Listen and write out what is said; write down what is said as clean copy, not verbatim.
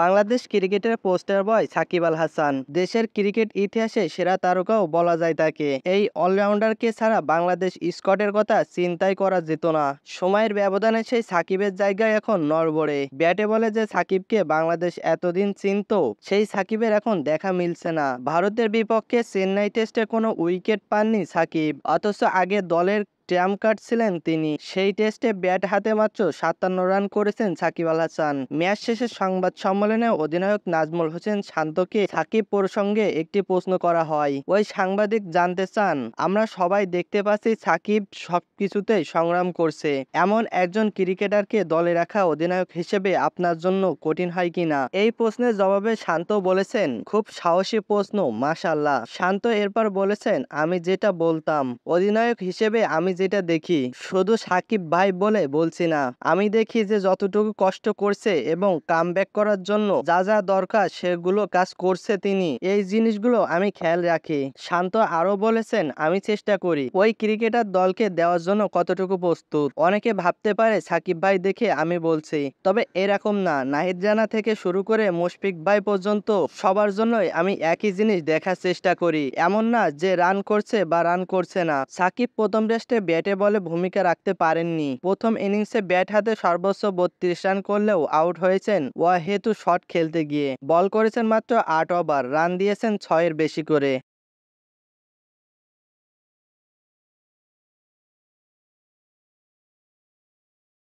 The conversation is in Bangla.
বাংলাদেশ ক্রিকেটের পোস্টার বয় সাকিব আল হাসান। দেশের ক্রিকেট ইতিহাসে সেরা তারকাও বলা যায় তাকে। এই অলরাউন্ডারকে ছাড়া বাংলাদেশ স্কোয়াডের কথা চিন্তাই করা যেত না। সময়ের ব্যবধানে সেই সাকিবের জায়গায় এখন নড়বড়ে। ব্যাটে বলে যে সাকিবকে বাংলাদেশ এতদিন চিনত, সেই সাকিবের এখন দেখা মিলছে না। ভারতের বিপক্ষে চেন্নাই টেস্টে কোনো উইকেট পাননি সাকিব, অথচ আগে দলের ট্রাম্প কার্ড ছিলেন তিনি। সেই টেস্টে ব্যাট হাতে মাত্র ৫৭ রান করেছেন সাকিব আল হাসান। ম্যাচ শেষে সংবাদ সম্মেলনে অধিনায়ক নাজমুল হোসেন শান্তকে সাকিব প্রসঙ্গে একটি প্রশ্ন করা হয়। ওই সাংবাদিক জানতে চান, আমরা সবাই দেখতে পাচ্ছি সাকিব সবকিছুতেই সংগ্রাম করছে, এমন একজন ক্রিকেটারকে দলে রাখা অধিনায়ক হিসেবে আপনার জন্য কঠিন হয় কিনা। এই প্রশ্নের জবাবে শান্ত বলেছেন, খুব সাহসী প্রশ্ন, মাশাআল্লাহ। শান্ত এরপর বলেছেন, আমি যেটা বলতাম, অধিনায়ক হিসেবে আমি যেটা দেখি, শুধু সাকিব ভাই বলে বলছি না, আমি দেখি যে যতটুকু কষ্ট করছে এবং কামব্যাক করার জন্য যা যা দরকার সেগুলো কাজ করছে তিনি, এই জিনিসগুলো আমি খেয়াল রাখি। শান্ত আরো বলেছেন, আমি চেষ্টা করি ওই ক্রিকেটার দলকে দেওয়ার জন্য কতটুকু প্রস্তুত। অনেকে ভাবতে পারে সাকিব ভাই দেখে আমি বলছি, তবে এরকম না। নাহিদ রানা থেকে শুরু করে মুশফিক ভাই পর্যন্ত সবার জন্যই আমি একই জিনিস দেখার চেষ্টা করি। এমন না যে রান করছে বা রান করছে না। সাকিব প্রথম টেস্টে ব্যাটে বলে ভূমিকা রাখতে পারেননি। প্রথম ইনিংসে ব্যাট হাতে সর্বোচ্চ ৩২ রান করলেও আউট হয়েছেন অহেতুক শট খেলতে গিয়ে। বল করেছেন মাত্র ৮ ওভার, রান দিয়েছেন ৬ এর বেশি করে।